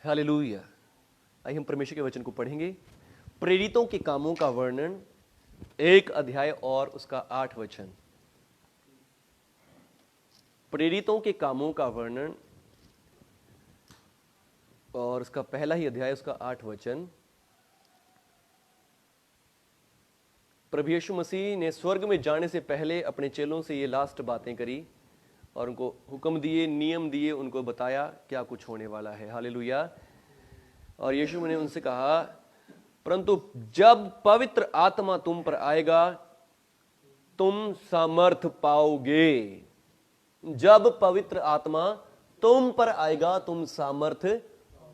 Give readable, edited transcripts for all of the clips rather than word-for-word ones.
Hallelujah. आइए हम परमेश्वर के वचन को पढ़ेंगे। प्रेरितों के कामों का वर्णन 1 अध्याय और उसका 8 वचन। प्रेरितों के कामों का वर्णन और उसका पहला ही अध्याय, उसका 8 वचन। प्रभु यीशु मसीह ने स्वर्ग में जाने से पहले अपने चेलों से ये लास्ट बातें करी और उनको हुक्म दिए, नियम दिए, उनको बताया क्या कुछ होने वाला है। हालेलुया। और यीशु ने उनसे कहा, परंतु जब पवित्र आत्मा तुम पर आएगा तुम सामर्थ पाओगे। जब पवित्र आत्मा तुम पर आएगा तुम सामर्थ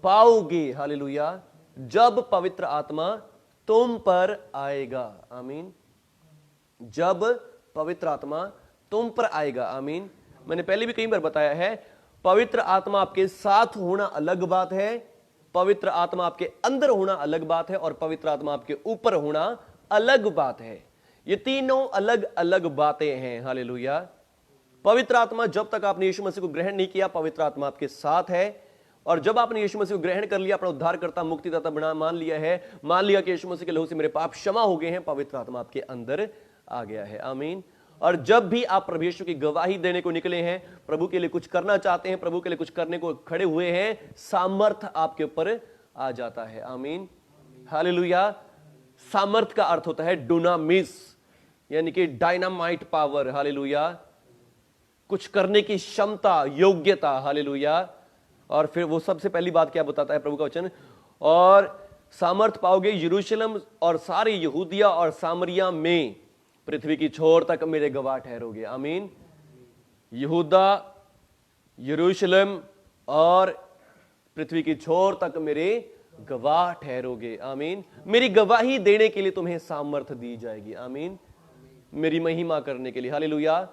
पाओगे। हालेलुया। जब पवित्र आत्मा तुम पर आएगा। आमीन। जब पवित्र आत्मा तुम पर आएगा। आमीन। मैंने पहले भी कई बार बताया है, पवित्र आत्मा आपके साथ होना अलग बात है, पवित्र आत्मा आपके अंदर होना अलग बात है, और पवित्र आत्मा आपके ऊपर होना अलग बात है। ये तीनों अलग अलग बातें हैं। हालेलुया। पवित्र आत्मा, जब तक आपने यीशु मसीह को ग्रहण नहीं किया, पवित्र आत्मा आपके साथ है। और जब आपने यीशु मसीह को ग्रहण कर लिया, अपना उद्धारकर्ता मुक्तिदाता बना मान लिया है, मान लिया कि यीशु मसीह के लहू से मेरे पाप क्षमा हो गए हैं, पवित्र आत्मा आपके अंदर आ गया है। आमीन। और जब भी आप प्रभु यीशु की गवाही देने को निकले हैं, प्रभु के लिए कुछ करना चाहते हैं, प्रभु के लिए कुछ करने को खड़े हुए हैं, सामर्थ आपके ऊपर आ जाता है। आमीन। हालेलुया। सामर्थ का अर्थ होता है डुनामिस, यानी कि डायनामाइट पावर। हालेलुया। कुछ करने की क्षमता, योग्यता। हालेलुया। और फिर वो सबसे पहली बात क्या बताता है प्रभु का वचन, और सामर्थ पाओगे यरूशलेम और सारे यहूदिया और सामरिया में पृथ्वी की छोर तक मेरे गवाह ठहरोगे। आमीन। यहूदा, यरूशलेम और पृथ्वी की छोर तक मेरे गवाह ठहरोगे। आमीन। मेरी गवाही देने के लिए तुम्हें सामर्थ दी जाएगी। आमीन। मेरी महिमा करने के लिए। हालेलुया।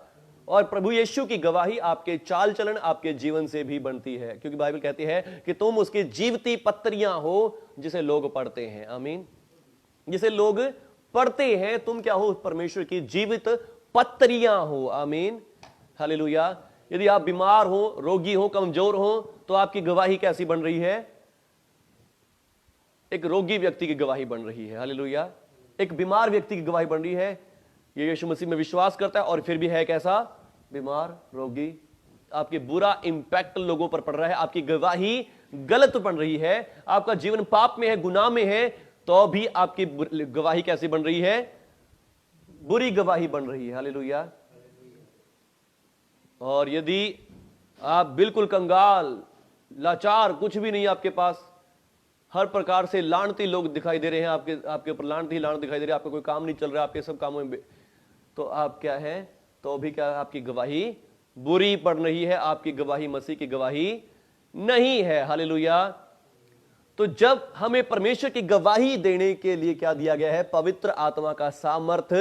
और प्रभु यीशु की गवाही आपके चाल चलन, आपके जीवन से भी बनती है, क्योंकि बाइबल कहती है कि तुम उसकी जीवती पत्रियां हो जिसे लोग पढ़ते हैं। आमीन। जिसे लोग पढ़ते हैं, तुम क्या हो? परमेश्वर की जीवित पत्रियां हो। आमीन। हालेलुया। यदि आप बीमार हो, रोगी हो, कमजोर हो, तो आपकी गवाही कैसी बन रही है? एक रोगी व्यक्ति की गवाही बन रही है। हालेलुया। एक बीमार व्यक्ति की गवाही बन रही है। ये यीशु मसीह में विश्वास करता है और फिर भी है कैसा? बीमार, रोगी। आपके बुरा इंपैक्ट लोगों पर पड़ रहा है, आपकी गवाही गलत बन रही है, आपका जीवन पाप में है, गुनाह में है, तो भी आपकी गवाही कैसी बन रही है? बुरी गवाही बन रही है। हालेलुया। और यदि आप बिल्कुल कंगाल, लाचार, कुछ भी नहीं आपके पास, हर प्रकार से लानती लोग दिखाई दे रहे हैं, आपके ऊपर लानती दिखाई दे रही है, आपका कोई काम नहीं चल रहा है, आपके सब कामों में, तो आप क्या है? तो भी क्या? आपकी गवाही बुरी पड़ रही है, आपकी गवाही मसीह की गवाही नहीं है। हालेलुया। तो जब हमें परमेश्वर की गवाही देने के लिए क्या दिया गया है? पवित्र आत्मा का सामर्थ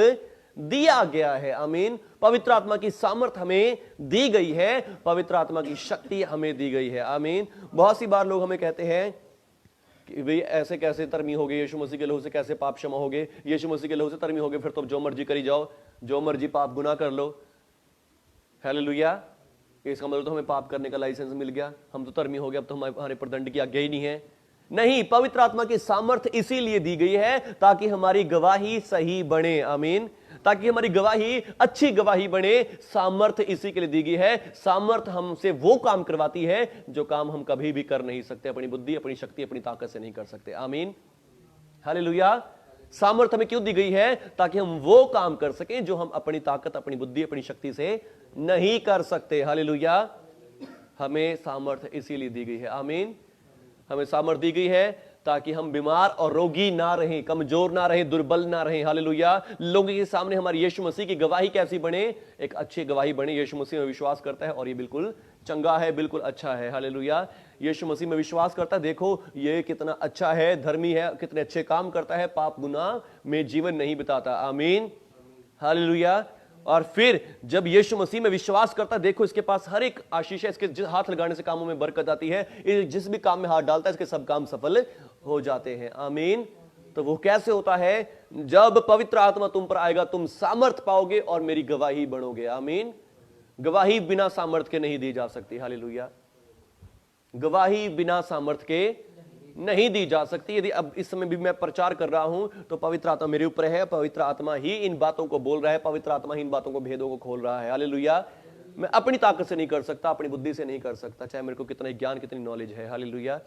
दिया गया है। आमीन। पवित्र आत्मा की सामर्थ हमें दी गई है, पवित्र आत्मा की शक्ति हमें दी गई है। आमीन। बहुत सी बार लोग हमें कहते हैं कि भाई ऐसे कैसे तरमी हो गए, यीशु मसीह के लहू से कैसे पाप क्षमा हो गए, यीशु मसीह के लहू से तरमी हो गए, फिर तो जो मर्जी करी जाओ, जो मर्जी पाप गुनाह कर लो। हालेलुया। इसका मतलब तो हमें पाप करने का लाइसेंस मिल गया, हम तो तरमी हो गए, अब तो हमारे पर दंड की आज्ञा ही नहीं है। नहीं, पवित्र आत्मा की सामर्थ इसीलिए दी गई है ताकि हमारी गवाही सही बने। आमीन। ताकि हमारी गवाही अच्छी गवाही बने, सामर्थ इसी के लिए दी गई है। सामर्थ हमसे वो काम करवाती है जो काम हम कभी भी कर नहीं सकते, अपनी बुद्धि, अपनी शक्ति, अपनी ताकत से नहीं कर सकते। आमीन। हालेलुया। सामर्थ हमें क्यों दी गई है? ताकि हम वो काम कर सकें जो हम अपनी ताकत, अपनी बुद्धि, अपनी शक्ति से नहीं कर सकते। हालेलुया। हमें सामर्थ इसीलिए दी गई है। आमीन। हमें सामर्थ दी गई है ताकि हम बीमार और रोगी ना रहें, कमजोर ना रहें, दुर्बल ना रहें। हालेलुया। लोगों के सामने हमारी यीशु मसीह की गवाही कैसी बने? एक अच्छी गवाही बने। यीशु मसीह में विश्वास करता है और ये बिल्कुल चंगा है, बिल्कुल अच्छा है। हालेलुया। यीशु मसीह में विश्वास करता है, देखो ये कितना अच्छा है, धर्मी है, कितने अच्छे काम करता है, पाप गुनाह में जीवन नहीं बिताता। आमीन। हालेलुया। और फिर जब यीशु मसीह में विश्वास करता है, देखो इसके पास हर एक आशीष है, इसके हाथ लगाने से कामों में बरकत आती है, जिस भी काम में हाथ डालता है इसके सब काम सफल हो जाते हैं। आमीन। तो वो कैसे होता है? जब पवित्र आत्मा तुम पर आएगा तुम सामर्थ पाओगे और मेरी गवाही बनोगे। आमीन। गवाही बिना सामर्थ के नहीं दी जा सकती। हालेलुया। गवाही बिना सामर्थ के नहीं दी जा सकती। यदि अब इस समय भी मैं प्रचार कर रहा हूं तो पवित्र आत्मा मेरे ऊपर है, पवित्र आत्मा ही इन बातों को बोल रहा है, पवित्र आत्मा ही इन बातों को, भेदों को खोल रहा है। हालेलुया। मैं अपनी ताकत से नहीं कर सकता, अपनी बुद्धि से नहीं कर सकता, चाहे मेरे को कितना ज्ञान, कितनी नॉलेज है। हालेलुया।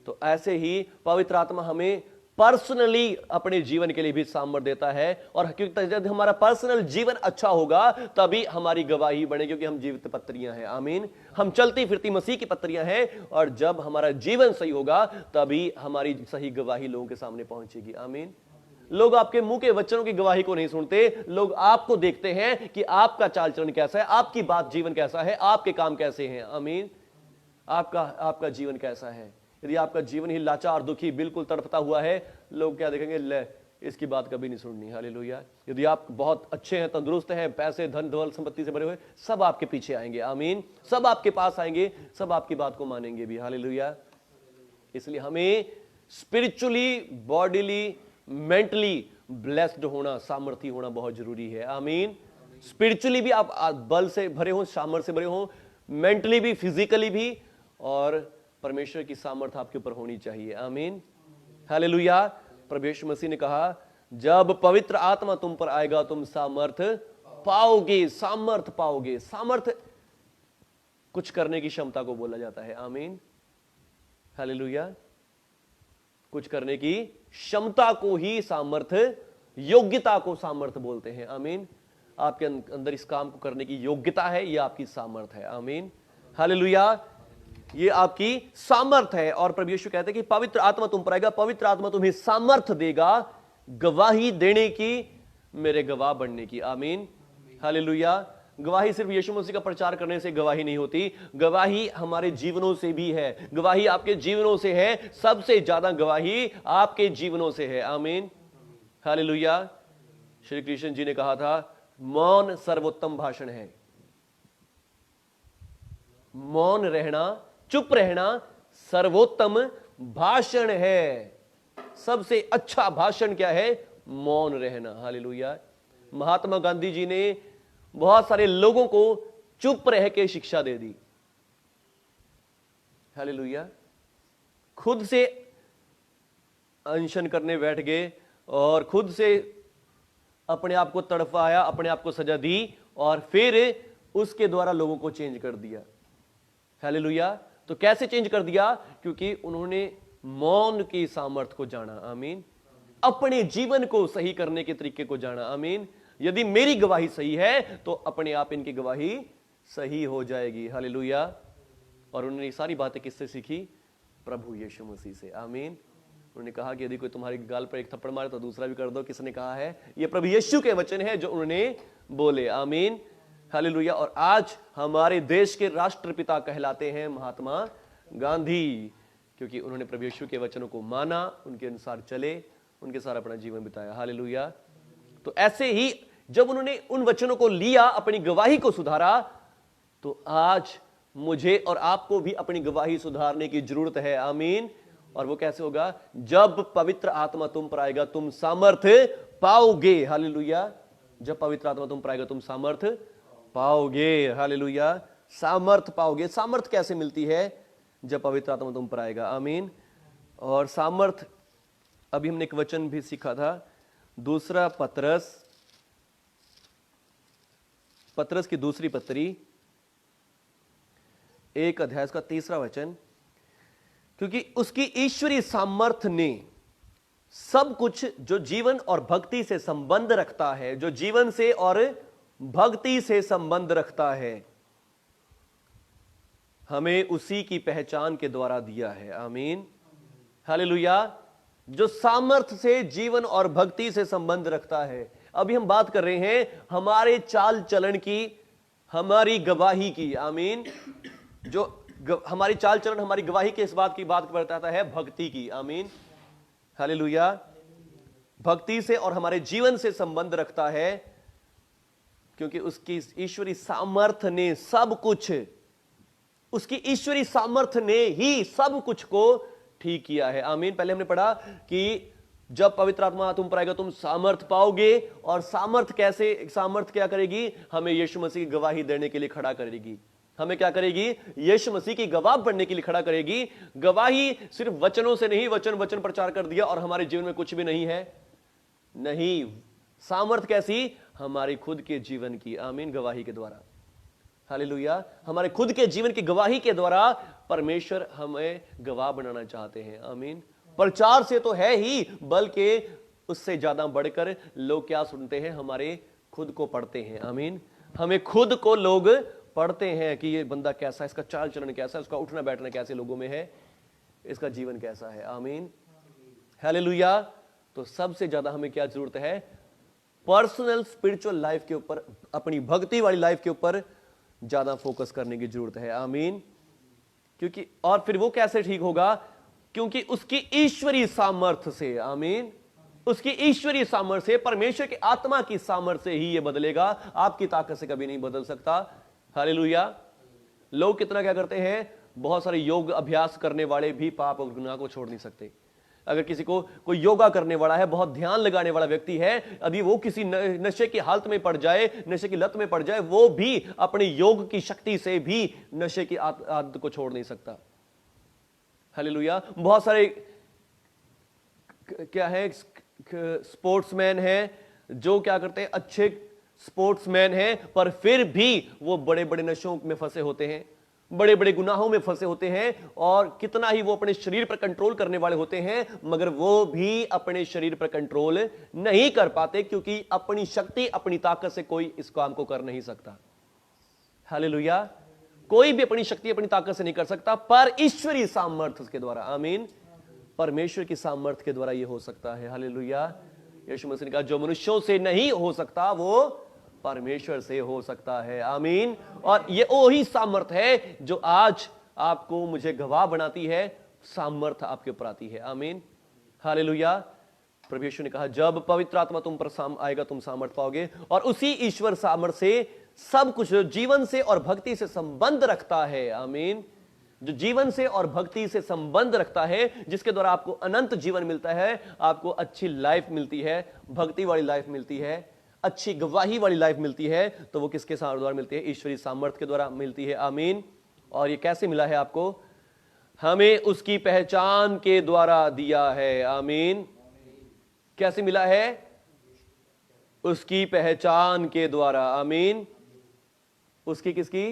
तो ऐसे ही पवित्र आत्मा हमें पर्सनली अपने जीवन के लिए भी सामर्थ्य देता है, और क्योंकि जब हमारा पर्सनल जीवन अच्छा होगा तभी हमारी गवाही बने, क्योंकि हम जीवित पत्रियां हैं। आमीन। हम चलती फिरती मसीह की पत्रियां हैं, और जब हमारा जीवन सही होगा तभी हमारी सही गवाही लोगों के सामने पहुंचेगी। आमीन। लोग आपके मुंह के वचनों की गवाही को नहीं सुनते, लोग आपको देखते हैं कि आपका चाल चलन कैसा है, आपकी बात जीवन कैसा है, आपके काम कैसे हैं। आमीन। आपका जीवन कैसा है। यदि आपका जीवन ही लाचार, दुखी, बिल्कुल तड़पता हुआ है, लोग क्या देखेंगे, ले इसकी बात कभी नहीं सुननी। हालेलुया। यदि आप बहुत अच्छे हैं, तंदुरुस्त हैं, पैसे, धन दौल संपत्ति से भरे हुए, सब आपके पीछे आएंगे। आमीन। सब आपके पास आएंगे, सब आपकी बात को मानेंगे भी। हालेलुया। इसलिए हमें स्पिरिचुअली, बॉडीली, मेंटली ब्लेस्ड होना, सामर्थी होना बहुत जरूरी है। आमीन। स्पिरिचुअली भी आप बल से भरे हो, सामर्थ्य से भरे हो, मेंटली भी, फिजिकली भी, और परमेश्वर की सामर्थ आपके ऊपर होनी चाहिए। आमीन। हालेलुया। प्रभु यीशु मसीह ने कहा, जब पवित्र आत्मा तुम पर आएगा तुम सामर्थ पाओगे। सामर्थ पाओगे। सामर्थ कुछ करने की क्षमता को बोला जाता है। आमीन। हालेलुया। कुछ करने की क्षमता को ही सामर्थ, योग्यता को सामर्थ बोलते हैं। आमीन। आपके अंदर इस काम को करने की योग्यता है, यह आपकी सामर्थ है। आमीन। हालेलुया। ये आपकी सामर्थ है। और प्रभु यीशु कहते हैं कि पवित्र आत्मा तुम पर आएगा, पवित्र आत्मा तुम्हें सामर्थ देगा गवाही देने की, मेरे गवाह बनने की। आमीन। हालेलुया। गवाही सिर्फ यीशु मसीह का प्रचार करने से गवाही नहीं होती, गवाही हमारे जीवनों से भी है। गवाही आपके जीवनों से है, सबसे ज्यादा गवाही आपके जीवनों से है। आमीन। हालेलुया। श्री कृष्ण जी ने कहा था, मौन सर्वोत्तम भाषण है। मौन रहना, चुप रहना सर्वोत्तम भाषण है। सबसे अच्छा भाषण क्या है? मौन रहना। हालेलुया। महात्मा गांधी जी ने बहुत सारे लोगों को चुप रह के शिक्षा दे दी। हालेलुया। खुद से अनशन करने बैठ गए और खुद से अपने आप को तड़पाया, अपने आप को सजा दी, और फिर उसके द्वारा लोगों को चेंज कर दिया। हालेलुया। तो कैसे चेंज कर दिया? क्योंकि उन्होंने मौन की सामर्थ को जाना। आमीन। अपने जीवन को सही करने के तरीके को जाना। आमीन। यदि मेरी गवाही सही है तो अपने आप इनकी गवाही सही हो जाएगी। हालेलुया। और उन्होंने सारी बातें किससे सीखी? प्रभु यीशु मसीह से। आमीन। उन्होंने कहा कि यदि कोई तुम्हारे गाल पर एक थप्पड़ मारे तो दूसरा भी कर दो। किसने कहा है? ये प्रभु यीशु के वचन है जो उन्होंने बोले। आमीन। हालेलुया। और आज हमारे देश के राष्ट्रपिता कहलाते हैं महात्मा गांधी, क्योंकि उन्होंने प्रभु यीशु के वचनों को माना, उनके अनुसार चले, उनके साथ अपना जीवन बिताया। हालेलुया। तो ऐसे ही जब उन्होंने उन वचनों को लिया, अपनी गवाही को सुधारा, तो आज मुझे और आपको भी अपनी गवाही सुधारने की जरूरत है। आमीन। और वो कैसे होगा? जब पवित्र आत्मा तुम पर आएगा तुम सामर्थ्य पाओगे। हालेलुया। जब पवित्र आत्मा तुम पर आएगा तुम सामर्थ्य पाओगे। हालेलुया। सामर्थ्य पाओगे। सामर्थ्य कैसे मिलती है? जब पवित्र आत्मा तुम पर आएगा। आमीन। और सामर्थ्य, अभी हमने एक वचन भी सीखा था, दूसरा पतरस की दूसरी पत्री 1 अध्याय का 3 वचन, क्योंकि उसकी ईश्वरीय सामर्थ्य ने सब कुछ जो जीवन और भक्ति से संबंध रखता है, जो जीवन से और भक्ति से संबंध रखता है, हमें उसी की पहचान के द्वारा दिया है। आमीन। हालेलुया। जो सामर्थ्य से जीवन और भक्ति से संबंध रखता है। अभी हम बात कर रहे हैं हमारे चाल चलन की, हमारी गवाही की। आमीन। जो हमारी चाल चलन, हमारी गवाही के इस बात की बात बताता है भक्ति की। आमीन। हालेलुया। भक्ति से और हमारे जीवन से संबंध रखता है, क्योंकि उसकी ईश्वरी सामर्थ्य ने सब कुछ, उसकी ईश्वरी सामर्थ्य ने ही सब कुछ को ठीक किया है। आमीन। पहले हमने पढ़ा कि जब पवित्र आत्मा तुम पर आएगा तुम सामर्थ पाओगे, और सामर्थ कैसे? सामर्थ क्या करेगी? हमें यीशु मसीह की गवाही देने के लिए खड़ा करेगी, हमें क्या करेगी? यीशु मसीह की गवाह बनने के लिए खड़ा करेगी। गवाही सिर्फ वचनों से नहीं, वचन वचन प्रचार कर दिया और हमारे जीवन में कुछ भी नहीं है, नहीं। सामर्थ कैसी? हमारी खुद के जीवन की, आमीन, गवाही के द्वारा। हालेलुया। हमारे खुद के जीवन की गवाही के द्वारा परमेश्वर हमें गवाह बनाना चाहते हैं, आमीन। प्रचार से तो है ही, बल्कि उससे ज्यादा बढ़कर लोग क्या सुनते हैं? हमारे खुद को पढ़ते हैं, आमीन। हमें खुद को लोग पढ़ते हैं कि ये बंदा कैसा है, इसका चाल चलन कैसा है, उसका उठना बैठना कैसे लोगों में है, इसका जीवन कैसा है, आमीन, हालेलुया। तो सबसे ज्यादा हमें क्या जरूरत है? पर्सनल स्पिरिचुअल लाइफ के ऊपर, अपनी भक्ति वाली लाइफ के ऊपर ज्यादा फोकस करने की जरूरत है, आमीन। क्योंकि और फिर वो कैसे ठीक होगा? क्योंकि उसकी ईश्वरीय सामर्थ्य से, आमीन, उसकी ईश्वरीय सामर्थ्य से, परमेश्वर की आत्मा की सामर्थ्य से ही ये बदलेगा। आपकी ताकत से कभी नहीं बदल सकता। हालेलुया। लोग कितना क्या करते हैं? बहुत सारे योग अभ्यास करने वाले भी पाप और गुनाह को छोड़ नहीं सकते। अगर किसी को कोई योगा करने वाला है, बहुत ध्यान लगाने वाला व्यक्ति है, यदि वो किसी नशे की हालत में पड़ जाए, नशे की लत में पड़ जाए, वो भी अपने योग की शक्ति से भी नशे की आदत को छोड़ नहीं सकता। हालेलुया। बहुत सारे क्या है, स्पोर्ट्समैन है जो क्या करते हैं, अच्छे स्पोर्ट्समैन है, पर फिर भी वो बड़े बड़े नशों में फंसे होते हैं, बड़े बड़े गुनाहों में फंसे होते हैं, और कितना ही वो अपने शरीर पर कंट्रोल करने वाले होते हैं, मगर वो भी अपने शरीर पर कंट्रोल नहीं कर पाते, क्योंकि अपनी शक्ति, अपनी ताकत से कोई इस काम को कर नहीं सकता। हालेलुया। कोई भी अपनी शक्ति, अपनी ताकत से नहीं कर सकता, पर ईश्वरीय सामर्थ्य के द्वारा, आमीन, परमेश्वर की सामर्थ्य के द्वारा यह हो सकता है। हालेलुया। यीशु मसीह ने कहा जो मनुष्यों से नहीं हो सकता वो परमेश्वर से हो सकता है, आमीन। और ये वही सामर्थ्य है जो आज आपको मुझे गवाह बनाती है, सामर्थ्य आपके ऊपर आती है, आमीन, हालेलुया। प्रभु यीशु ने कहा जब पवित्र आत्मा तुम पर आएगा तुम सामर्थ्य पाओगे, और उसी ईश्वर सामर्थ्य से सब कुछ जो जीवन से और भक्ति से संबंध रखता है, आमीन, जो जीवन से और भक्ति से संबंध रखता है, जिसके द्वारा आपको अनंत जीवन मिलता है, आपको अच्छी लाइफ मिलती है, भक्ति वाली लाइफ मिलती है, अच्छी गवाही वाली लाइफ मिलती है, तो वो किसके द्वारा मिलती है? ईश्वरीय सामर्थ्य के द्वारा मिलती है, आमीन। और ये कैसे मिला है आपको? हमें उसकी पहचान के द्वारा दिया है, आमीन। कैसे मिला है? उसकी पहचान के द्वारा, आमीन। उसकी किसकी?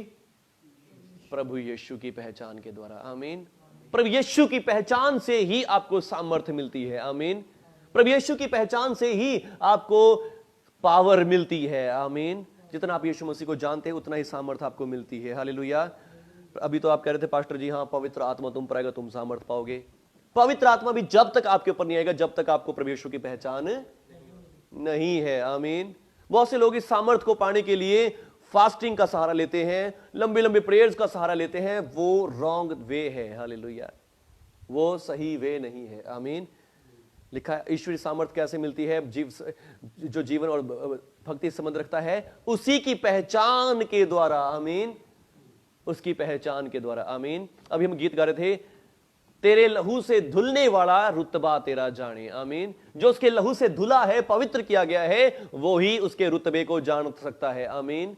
प्रभु यीशु की पहचान के द्वारा, आमीन। प्रभु यीशु की पहचान से ही आपको सामर्थ्य मिलती है, आमीन। प्रभु यीशु की पहचान से ही आपको पावर मिलती है, आमीन। जितना आप यीशु मसीह को जानते हैं उतना ही सामर्थ्य आपको मिलती है, हालेलुया। अभी तो आप कह रहे थे पास्टर जी, हाँ पवित्र आत्मा तुम पर आएगा तुम सामर्थ्य पाओगे। पवित्र आत्मा भी जब तक आपके ऊपर नहीं आएगा जब तक आपको प्रभु यीशु की पहचान नहीं है, आमीन। बहुत से लोग इस सामर्थ्य को पाने के लिए फास्टिंग का सहारा लेते हैं, लंबे लंबे प्रेयर्स का सहारा लेते हैं, वो रॉन्ग वे है, हालेलुया। वो सही वे नहीं है, आमीन। लिखा है ईश्वरीय सामर्थ्य कैसे मिलती है? जो जीवन और भक्ति संबंध रखता है उसी की पहचान के द्वारा, आमीन, उसकी पहचान के द्वारा, आमीन। अभी हम गीत गा रहे थे, तेरे लहू से धुलने वाला रुतबा तेरा जाने, आमीन। जो उसके लहू से धुला है, पवित्र किया गया है, वो ही उसके रुतबे को जान सकता है, आमीन।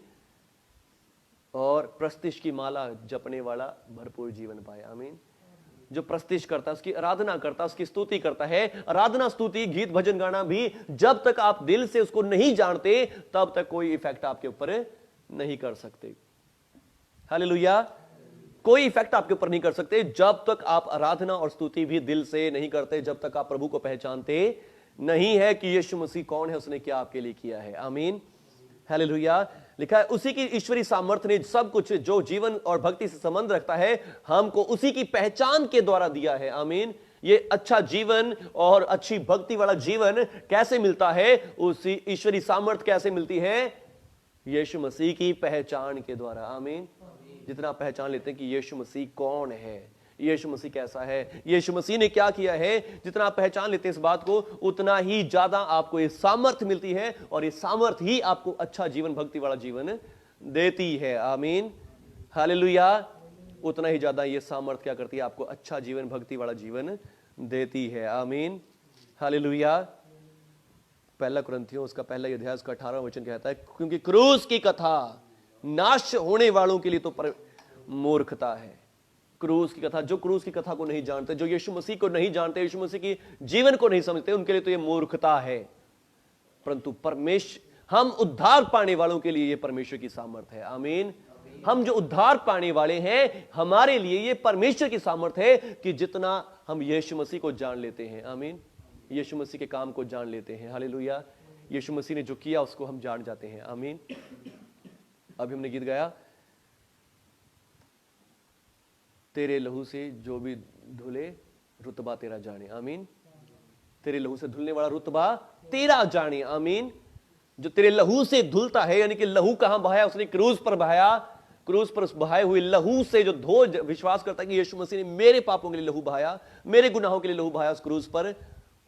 और प्रस्तिश की माला जपने वाला भरपूर जीवन पाए, आमीन। जो प्रस्तिश करता है, उसकी आराधना करता है, उसकी स्तुति करता है, आराधना स्तुति गीत भजन गाना भी जब तक आप दिल से उसको नहीं जानते तब तक कोई इफेक्ट आपके ऊपर नहीं कर सकते, हालेलुया। कोई इफेक्ट आपके ऊपर नहीं कर सकते जब तक आप आराधना और स्तुति भी दिल से नहीं करते, जब तक आप प्रभु को पहचानते नहीं है कि यीशु मसीह कौन है, उसने क्या आपके लिए किया है, आमीन, हालेलुया। लिखा है उसी की ईश्वरीय सामर्थ्य ने सब कुछ जो जीवन और भक्ति से संबंध रखता है हमको उसी की पहचान के द्वारा दिया है, आमीन। ये अच्छा जीवन और अच्छी भक्ति वाला जीवन कैसे मिलता है? उसी ईश्वरीय सामर्थ्य कैसे मिलती है? यीशु मसीह की पहचान के द्वारा, आमीन। जितना आप पहचान लेते हैं कि यीशु मसीह कौन है, यीशु मसीह कैसा है, यीशु मसीह ने क्या किया है, जितना आप पहचान लेते हैं इस बात को, उतना ही ज्यादा आपको ये सामर्थ्य मिलती है, और ये सामर्थ्य ही आपको अच्छा जीवन, भक्ति वाला जीवन देती है, आमीन, हालेलुया। उतना ही ज्यादा ये सामर्थ्य क्या करती है? आपको अच्छा जीवन, भक्ति वाला जीवन देती है, आमीन, हालेलुया। पहला कुरिन्थियों उसका पहला अध्याय उसका 18वां वचन कहता है, क्योंकि क्रूस की कथा नाश होने वालों के लिए तो मूर्खता है। क्रूस की कथा, जो क्रूस की कथा को नहीं जानते, जो यीशु मसीह को नहीं जानते, यीशु मसीह की जीवन को नहीं समझते, उनके लिए तो ये मूर्खता है। परंतु परमेश्वर, हम उद्धार पाने वालों के लिए ये परमेश्वर की सामर्थ है। आमीन। हम जो उद्धार पाने वाले हैं, हमारे लिए ये परमेश्वर की सामर्थ है कि जितना हम यीशु मसीह को जान लेते हैं, आमीन, यीशु मसीह के काम को जान लेते हैं, हालेलुया, यीशु मसीह ने जो किया उसको हम जान जाते हैं। आमीन। अभी हमने गीत गाया, तेरे लहू से जो भी धुले रुतबा तेरा जाने। आमीन। तेरे लहू से धुलने वाला रुतबा तेरा जाने। आमीन। जो तेरे लहू से धुलता है, यानी कि लहू कहां बहाया? उसने क्रूस पर बहाया। क्रूस पर उस बहाए हुए लहू से जो धो, विश्वास करता है कि यीशु मसीह ने मेरे पापों के लिए लहू बहाया, मेरे गुनाहों के लिए लहू बहाया उस क्रूस पर,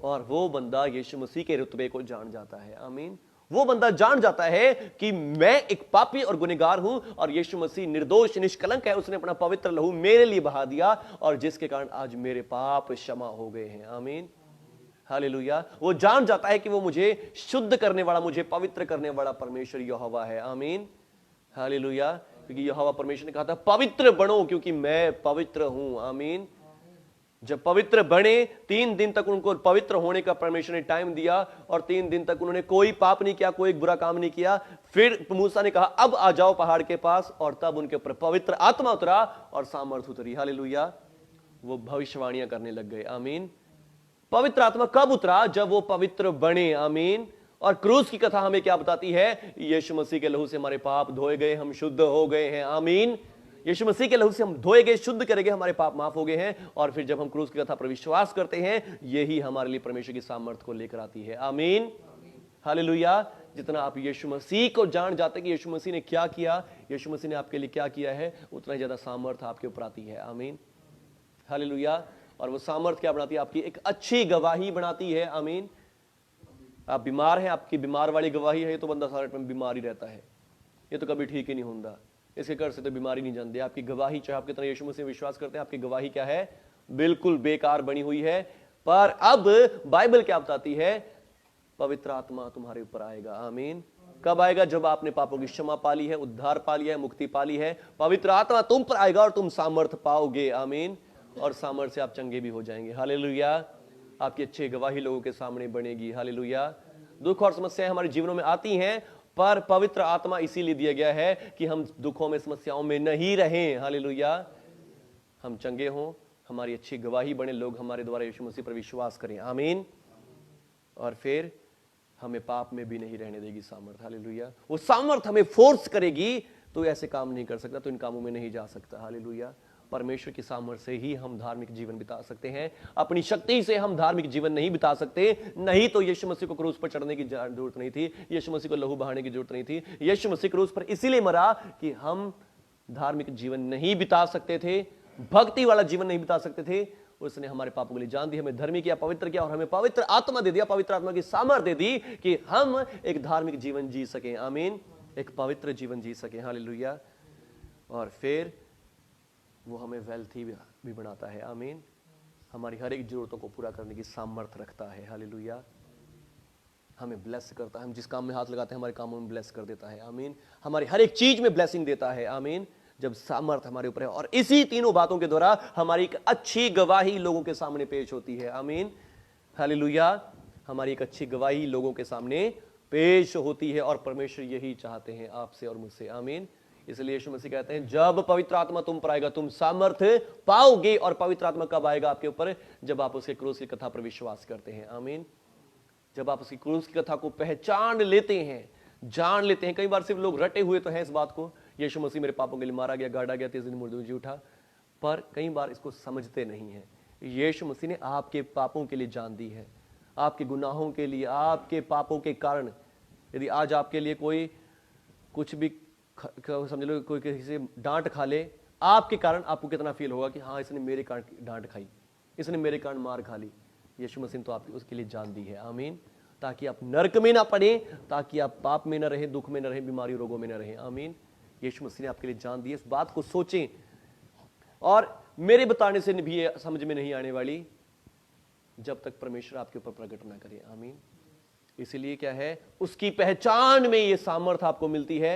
और वो बंदा यीशु मसीह के रुतबे को जान जाता है। आमीन। वो बंदा जान जाता है कि मैं एक पापी और गुनहगार हूं और यीशु मसीह निर्दोष निष्कलंक है, उसने अपना पवित्र लहू मेरे लिए बहा दिया, और जिसके कारण आज मेरे पाप क्षमा हो गए हैं। आमीन। हालेलुया। वो जान जाता है कि वो मुझे शुद्ध करने वाला, मुझे पवित्र करने वाला परमेश्वर यहोवा है। आमीन। हालेलुया। क्योंकि यहोवा परमेश्वर ने कहा था पवित्र बनो क्योंकि मैं पवित्र हूं। आमीन। जब पवित्र बने, 3 दिन तक उनको पवित्र होने का परमेश्वर ने टाइम दिया, और 3 दिन तक उन्होंने कोई पाप नहीं किया, कोई बुरा काम नहीं किया। फिर मूसा ने कहा अब आ जाओ पहाड़ के पास, और तब उनके ऊपर पवित्र आत्मा उतरा और सामर्थ उतरी। हालेलुया। वो भविष्यवाणियां करने लग गए। आमीन। पवित्र आत्मा कब उतरा? जब वो पवित्र बने। आमीन। और क्रूस की कथा हमें क्या बताती है? यीशु मसीह के लहू से हमारे पाप धोए गए, हम शुद्ध हो गए हैं। आमीन। यीशु मसीह के लहू से हम धोए गए, शुद्ध करे गए, हमारे पाप माफ हो गए हैं। और फिर जब हम क्रूस की कथा पर विश्वास करते हैं, यही हमारे लिए परमेश्वर की सामर्थ्य को लेकर आती है। आमीन। हालेलुया। जितना आप यीशु मसीह को जान जाते हैं कि यीशु मसीह ने क्या किया, यीशु मसीह ने आपके लिए क्या किया है, उतना ही ज्यादा सामर्थ्य आपके ऊपर आती है। आमीन। हालेलुया। और वो सामर्थ्य क्या बनाती है? आपकी एक अच्छी गवाही बनाती है। आमीन। आप बीमार हैं, आपकी बीमार वाली गवाही है, तो बंदा सारे टाइम बीमार ही रहता है, ये तो कभी ठीक ही नहीं होता, इसके घर से तो बीमारी नहीं जानते। आपकी गवाही, चाहे आप कितना यीशु मसीह विश्वास करते हैं, आपकी गवाही क्या है? बिल्कुल बेकार बनी हुई है। पर अब बाइबल क्या बताती है? पवित्र आत्मा तुम्हारे ऊपर आएगा। आमीन। कब आएगा? जब आपने पापों की क्षमा पाली है, उद्धार पा लिया है, मुक्ति पाली है, पवित्र आत्मा तुम पर आएगा और तुम सामर्थ पाओगे। आमीन। और सामर्थ से आप चंगे भी हो जाएंगे। हालेलुया। आपकी अच्छी गवाही लोगों के सामने बनेगी। हालेलुया। दुख और समस्याएं हमारे जीवनों में आती हैं, पर पवित्र आत्मा इसीलिए दिया गया है कि हम दुखों में, समस्याओं में नहीं रहें। हालेलुया। हम चंगे हों, हमारी अच्छी गवाही बने, लोग हमारे द्वारा यीशु मसीह पर विश्वास करें। आमीन। और फिर हमें पाप में भी नहीं रहने देगी सामर्थ। हालेलुया। वो सामर्थ हमें फोर्स करेगी, तो ऐसे काम नहीं कर सकता, तो इन कामों में नहीं जा सकता। हालेलुया। परमेश्वर की सामर्थ्य से ही हम धार्मिक जीवन बिता सकते हैं। अपनी शक्ति से हम धार्मिक जीवन नहीं बिता सकते। नहीं तो यीशु मसीह को क्रूस पर चढ़ने की जरूरत नहीं थी, यीशु मसीह को लहू बहाने की जरूरत नहीं थी। यीशु मसीह क्रूस पर इसीलिए मरा कि हम धार्मिक जीवन नहीं बिता सकते थे, भक्ति वाला जीवन नहीं बिता सकते थे। उसने हमारे पापों के लिए जान दी, हमें धर्मी किया, पवित्र किया, और हमें पवित्र आत्मा दे दिया, पवित्र आत्मा की सामर्थ्य दे दी कि हम एक धार्मिक जीवन जी सकें। आमीन। एक पवित्र जीवन जी सकें। हालेलुया। और फिर वो हमें वेल्थी भी बनाता है। आमीन। हमारी हर एक जरूरतों को पूरा करने की सामर्थ्य रखता है। हालेलुया। हमें ब्लेस करता है, हम जिस काम में हाथ लगाते हैं हमारे कामों में ब्लेस कर देता है। आमीन। हमारी हर एक चीज में ब्लेसिंग देता है। आमीन। जब सामर्थ्य हमारे ऊपर है, और इसी तीनों बातों के द्वारा हमारी एक अच्छी गवाही लोगों के सामने पेश होती है। आमीन। हालेलुया। हमारी एक अच्छी गवाही लोगों के सामने पेश होती है, और परमेश्वर यही चाहते हैं आपसे और मुझसे। आमीन। इसलिए यीशु मसीह कहते हैं जब पवित्र आत्मा तुम पर आएगा तुम सामर्थ्य पाओगे। और पवित्र आत्मा कब आएगा आपके ऊपर? जब आप उसके क्रूस की कथा पर विश्वास करते हैं। आमीन। जब आप उसकी क्रूस की कथा को पहचान लेते हैं, जान लेते हैं। कई बार सिर्फ लोग रटे हुए तो हैं इस बात को, यीशु मसीह मेरे पापों के लिए मारा गया, गाड़ा गया, 3 दिन मुर्दों में जी उठा, पर कई बार इसको समझते नहीं है। यीशु मसीह ने आपके पापों के लिए जान दी है, आपके गुनाहों के लिए, आपके पापों के कारण। यदि आज आपके लिए कोई कुछ भी समझ लो, कोई किसी से डांट खा ले, आपके कारण आपको कितना फील होगा कि हाँ इसने मेरे कारण डांट खाई, इसने मेरे कारण मार खा ली। यीशु मसीह ने तो आपकी उसके लिए जान दी है। आमीन। ताकि आप नरक में ना पड़े, ताकि आप पाप में ना रहे, दुख में ना रहे, बीमारी रोगों में ना रहे। आमीन। यीशु मसीह ने आपके लिए जान दी है। इस बात को सोचें, और मेरे बताने से भी ये समझ में नहीं आने वाली जब तक परमेश्वर आपके ऊपर प्रकट ना करे। आमीन। इसीलिए क्या है, उसकी पहचान में ये सामर्थ आपको मिलती है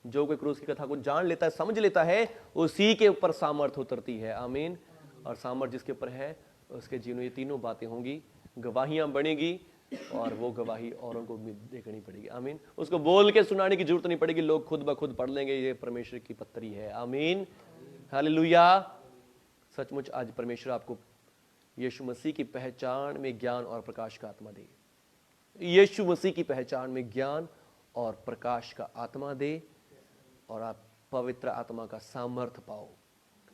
जो कोई क्रूस की कथा को जान लेता है, समझ लेता है, उसी के ऊपर सामर्थ उतरती है। आमीन। और सामर्थ जिसके ऊपर है उसके जीवन में ये तीनों बातें होंगी, गवाहियां बनेगी और वो गवाही औरों को भी देखनी पड़ेगी। आमीन। उसको बोल के सुनाने की जरूरत नहीं पड़ेगी, लोग खुद ब खुद पढ़ लेंगे ये परमेश्वर की पत्री है। आमीन। हालेलुया। सचमुच आज परमेश्वर आपको यीशु मसीह की पहचान में ज्ञान और प्रकाश का आत्मा दे। यीशु मसीह की पहचान में ज्ञान और प्रकाश का आत्मा दे और आप पवित्र आत्मा का सामर्थ पाओ,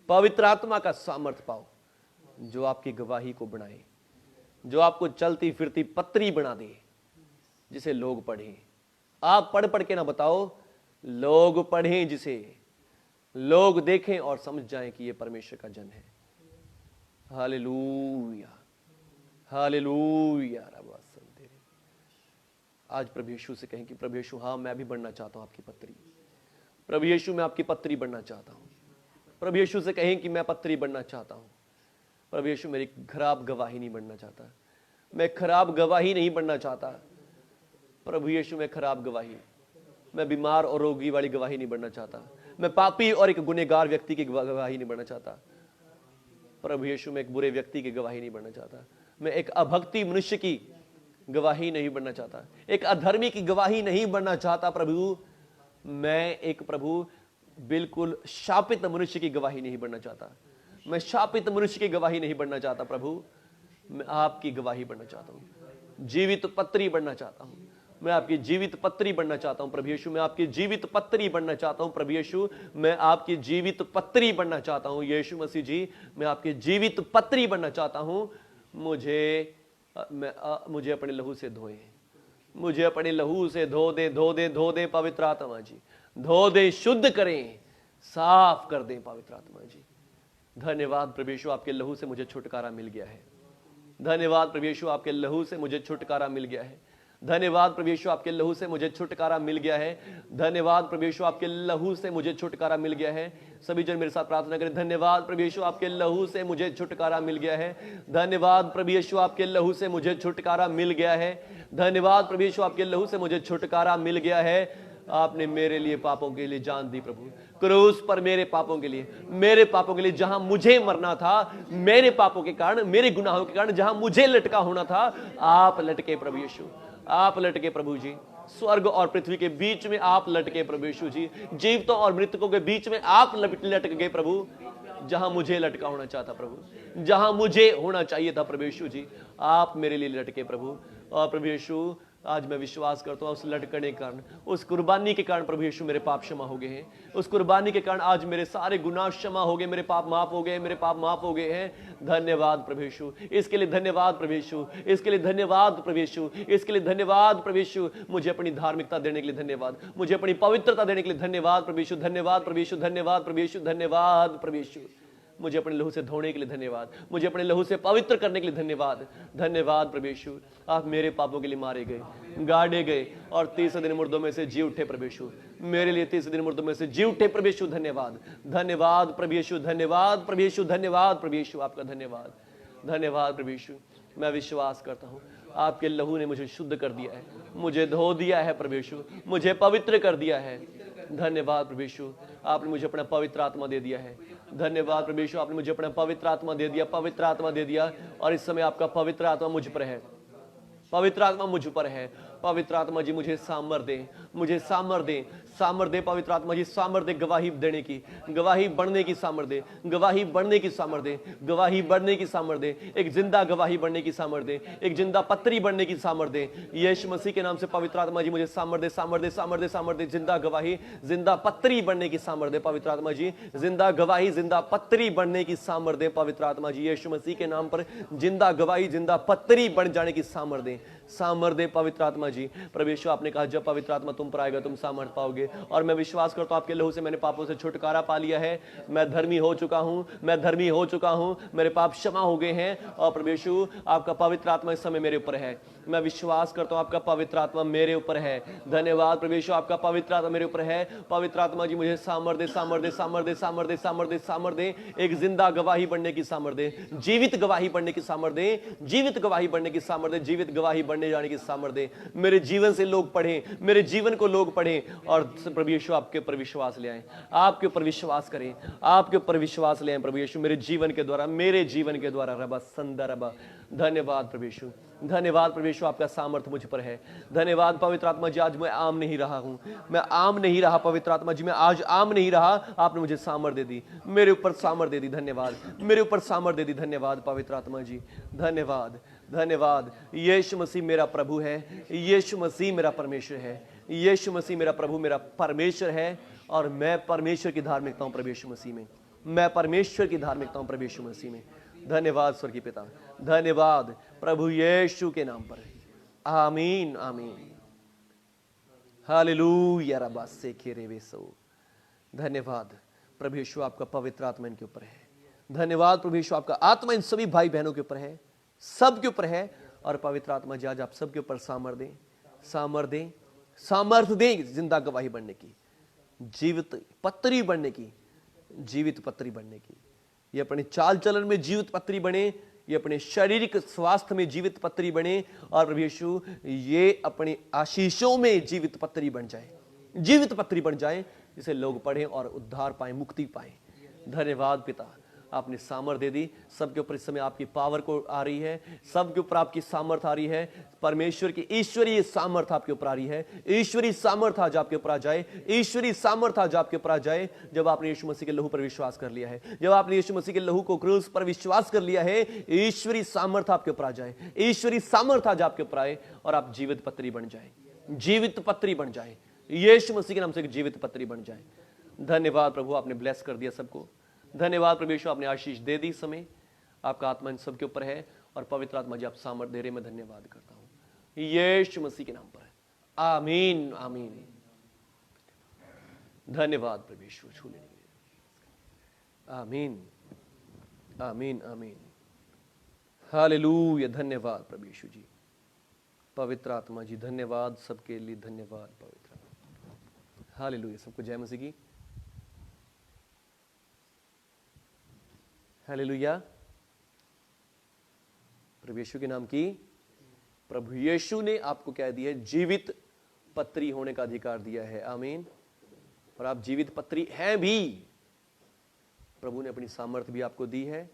पवित्र आत्मा का सामर्थ पाओ जो आपकी गवाही को बनाए, जो आपको चलती फिरती पत्री बना दे जिसे लोग पढ़ें। आप पढ़ पढ़ के ना बताओ, लोग पढ़ें, जिसे लोग देखें और समझ जाएं कि ये परमेश्वर का जन है। Hallelujah, hallelujah. आज प्रभु यीशु से कहें कि प्रभु यीशु, हाँ मैं भी बनना चाहता हूं आपकी पत्री। प्रभु यीशु मैं आपकी पत्री बनना चाहता हूं। प्रभु यीशु से कहें कि मैं पत्री बनना चाहता हूं। प्रभु यीशु मेरी खराब गवाही नहीं बनना चाहता, मैं खराब गवाही नहीं बनना चाहता। प्रभु यीशु मैं खराब गवाही, मैं बीमार और रोगी वाली गवाही नहीं बनना चाहता, मैं पापी और एक गुनहगार व्यक्ति की गवाही नहीं बनना चाहता। प्रभु यीशु मैं एक बुरे व्यक्ति की गवाही नहीं बनना चाहता, मैं एक अभक्ति मनुष्य की गवाही नहीं बनना चाहता, एक अधर्मी की गवाही नहीं बनना चाहता। प्रभु मैं एक प्रभु बिल्कुल शापित मनुष्य की गवाही नहीं बनना चाहता, मैं शापित मनुष्य की गवाही नहीं बनना चाहता। प्रभु मैं आपकी गवाही बनना चाहता हूं, जीवित पत्री बनना चाहता हूं, मैं आपकी जीवित पत्री बनना चाहता हूं। प्रभु यीशु मैं आपकी जीवित पत्री बनना चाहता हूं। प्रभु यीशु मैं आपकी जीवित पत्री बनना चाहता हूं। यीशु मसीह जी मैं आपकी जीवित पत्री बनना चाहता हूं। मुझे अपने लहू से धोए, मुझे अपने लहू से धो दे, धो दे, धो दे पवित्र आत्मा जी, धो दे, शुद्ध करें, साफ कर दें पवित्र आत्मा जी। धन्यवाद प्रभु यीशु आपके लहू से मुझे छुटकारा मिल गया है। धन्यवाद प्रभु यीशु आपके लहू से मुझे छुटकारा मिल गया है। धन्यवाद प्रभु यीशु आपके लहू से मुझे छुटकारा मिल गया है। धन्यवाद प्रभु यीशु आपके लहू से मुझे छुटकारा मिल गया है। सभी जन मेरे साथ प्रार्थना करें। धन्यवाद प्रभु यीशु आपके लहू से मुझे छुटकारा मिल गया है। धन्यवाद प्रभु यीशु आपके लहू से मुझे छुटकारा मिल गया है। धन्यवाद प्रभु यीशु आपके लहू से मुझे छुटकारा मिल गया है। आपने मेरे लिए पापों के लिए जान दी प्रभु, क्रूस पर मेरे पापों के लिए, मेरे पापों के लिए, जहां मुझे मरना था, मेरे पापों के कारण, मेरे गुनाहों के कारण जहां मुझे लटका होना था, आप लटके प्रभु यीशु, आप लटके प्रभु जी। स्वर्ग और पृथ्वी के बीच में आप लटके प्रभु यीशु जी। जीवितों और मृतकों के बीच में आप लटक गए प्रभु, जहां मुझे लटका होना चाहता प्रभु, जहां मुझे होना चाहिए था प्रभु यीशु जी, आप मेरे लिए लटके प्रभु। और प्रभु यीशु आज मैं विश्वास करता हूँ उस लटकने के कारण, उस कुर्बानी के कारण प्रभु यीशु मेरे पाप क्षमा हो गए हैं। उस कुर्बानी के कारण आज मेरे सारे गुनाह क्षमा हो गए, मेरे पाप माफ हो गए, मेरे पाप माफ हो गए हैं। धन्यवाद प्रभु यीशु, इसके लिए धन्यवाद प्रभु यीशु, इसके लिए धन्यवाद प्रभु यीशु, इसके लिए धन्यवाद प्रभु यीशु। मुझे अपनी धार्मिकता देने के लिए धन्यवाद, मुझे अपनी पवित्रता देने के लिए धन्यवाद प्रभु यीशु। धन्यवाद प्रभु यीशु, धन्यवाद प्रभु यीशु, धन्यवाद प्रभु यीशु। मुझे अपने लहू से धोने के लिए धन्यवाद, मुझे अपने लहू से पवित्र करने के लिए धन्यवाद। धन्यवाद प्रभु यीशु, आप मेरे पापों के लिए मारे गए, गाड़े गए और तीसरे दिन मुर्दों में से जी उठे प्रभु यीशु, मेरे लिए तीसरे दिन मुर्दों में से जी उठे प्रभु यीशु। धन्यवाद, धन्यवाद प्रभु यीशु, धन्यवाद प्रभु यीशु, धन्यवाद प्रभु यीशु, आपका धन्यवाद, धन्यवाद प्रभु यीशु। मैं विश्वास करता हूँ आपके लहू ने मुझे शुद्ध कर दिया है, मुझे धो दिया है प्रभु यीशु, मुझे पवित्र कर दिया है। धन्यवाद प्रभु यीशु, आपने मुझे अपना पवित्र आत्मा दे दिया है। धन्यवाद प्रभु यीशु, आपने मुझे अपना पवित्र आत्मा दे दिया, पवित्र आत्मा दे दिया। और इस समय आपका पवित्र आत्मा मुझ पर है, पवित्र आत्मा मुझ पर है। पवित्र आत्मा जी मुझे सामर्थ दे, मुझे सामर्थ दे, सामर्थ दे पवित्र आत्मा जी, सामर्थ दे गवाही देने की, गवाही बढ़ने की सामर्थ दे, गवाही बढ़ने की सामर्थ दे, गवाही बढ़ने की सामर्थ दे, एक जिंदा गवाही बढ़ने की सामर्थ दे, एक जिंदा पत्री बढ़ने की सामर्थ दे। यीशु मसीह के नाम से पवित्र आत्मा जी मुझे सामर्थ दे, सामर्थ दे, सामर्थ दे, सामर्थ दे, जिंदा गवाही, जिंदा पत्री बढ़ने की सामर्थ दे पवित्र आत्मा जी, जिंदा गवाही, जिंदा पत्री बढ़ने की सामर्थ दे पवित्र आत्मा जी। यीशु मसीह के नाम पर जिंदा गवाही, जिंदा पत्री बन जाने की सामर्थ दे, सामर्थ दे पवित्र आत्मा जी। प्रभु यीशु आपने कहा जब पवित्र आत्मा तुम पर आएगा तुम सामर्थ पाओगे, और मैं विश्वास करता हूं आपके लहू से मैंने पापों से छुटकारा पा लिया है। मैं धर्मी हो चुका हूं, मैं धर्मी हो चुका हूं, मेरे पाप क्षमा हो गए हैं। और प्रभु यीशु आपका पवित्र आत्मा इस समय मेरे ऊपर है। मैं विश्वास करता हूं आपका पवित्र आत्मा मेरे ऊपर है। धन्यवाद प्रभु यीशु, आपका पवित्र आत्मा मेरे ऊपर है। पवित्र आत्मा जी मुझे सामर्थ दे, सामर्थ दे, सामर्थ दे, सामर्थ दे, सामर्थ दे, सामर्थ दे, एक जिंदा गवाही बनने की सामर्थ दे, जीवित गवाही बनने की सामर्थ दे, जीवित गवाही बनने की सामर्थ दे, जीवित गवाही बढ़ने जाने की सामर्थ्य दे, मेरे जीवन से लोग पढ़ें, मेरे जीवन को लोग पढ़ें और प्रभु यीशु आपके ऊपर विश्वास ले आए, आपके ऊपर विश्वास करें, आपके ऊपर विश्वास ले आए प्रभु यीशु मेरे जीवन के द्वारा, मेरे जीवन के द्वारा। रबा संदर रबा, धन्यवाद प्रभु यीशु, धन्यवाद प्रभु यीशु, आपका सामर्थ्य मुझ पर है। धन्यवाद पवित्र आत्मा जी, आज मैं आम नहीं रहा हूं, मैं आम नहीं रहा पवित्र आत्मा जी, मैं आज आम नहीं रहा, आपने मुझे सामर्थ्य दे दी, मेरे ऊपर सामर्थ्य दे दी। धन्यवाद, मेरे ऊपर सामर्थ्य दे दी। धन्यवाद पवित्र आत्मा जी, धन्यवाद, धन्यवाद। यीशु मसीह मेरा प्रभु है, यीशु मसीह मेरा परमेश्वर है, यीशु मसीह मेरा प्रभु मेरा परमेश्वर है और मैं परमेश्वर की धार्मिकता हूं प्रभु यीशु मसीह में, मैं परमेश्वर की धार्मिकता हूं प्रभु यीशु मसीह में। धन्यवाद स्वर्गीय पिता, धन्यवाद प्रभु यीशु के नाम पर, आमीन आमीन। हालेलुया रबा से खेरेवेसो। धन्यवाद प्रभु यीशु, आपका पवित्र आत्मा इनके ऊपर है। धन्यवाद प्रभु यीशु, आपका आत्मा इन सभी भाई बहनों के ऊपर है, सबके ऊपर है। और पवित्र आत्मा जी आज आप सबके ऊपर सामर्थ दें, सामर्थ दें, सामर्थ दें जिंदा गवाही बनने की, जीवित पत्री बनने की, जीवित पत्री बनने की। ये अपने चाल चलन में जीवित पत्री बने, ये अपने शारीरिक स्वास्थ्य में जीवित पत्री बने और प्रभु यीशु ये अपने आशीषों में जीवित पत्री बन जाए, जीवित पत्री बन जाए, जिसे लोग पढ़ें और उद्धार पाएं, मुक्ति पाएं। धन्यवाद पिता, आपने सामर्थ दे दी। सबके ऊपर इस समय आपकी पावर को आ रही है, सबके ऊपर आपकी सामर्थ आ रही है, परमेश्वर की ईश्वरीय सामर्थ आपके ऊपर आ रही है। ईश्वरीय सामर्थ आज आपके ऊपर आ जाए, ईश्वरीय सामर्थ आज आपके ऊपर आ जाए। जब आपने यीशु मसीह के लहू पर विश्वास कर लिया है, जब आपने यीशु मसीह के लहू को क्रूस पर विश्वास कर लिया है, ईश्वरीय सामर्थ आपके ऊपर आ जाए, ईश्वरीय सामर्थ आज आपके ऊपर आए और आप जीवित पत्री बन जाए, जीवित पत्री बन जाए, यीशु मसीह के नाम से एक जीवित पत्री बन जाए। धन्यवाद प्रभु, आपने ब्लेस कर दिया सबको। धन्यवाद प्रभु यीशु, आपने आशीष दे दी। समय आपका आत्मा इन सबके ऊपर है और पवित्र आत्मा जी आप सामर्थ दे रहे, मैं धन्यवाद करता हूं यीशु मसीह के नाम पर, आमीन आमीन। धन्यवाद प्रभु यीशु, छू लेने के लिए, आमीन आमीन आमीन। हालेलुया, धन्यवाद प्रभु यीशु जी, पवित्र आत्मा जी धन्यवाद सबके लिए, धन्यवाद पवित्र आत्मा। हालेलुया, सबको जय मसीह की। हालेलुया, प्रभु यीशु के नाम की। प्रभु यीशु ने आपको क्या दिया है? जीवित पत्री होने का अधिकार दिया है। आमीन। और आप जीवित पत्री हैं भी, प्रभु ने अपनी सामर्थ्य भी आपको दी है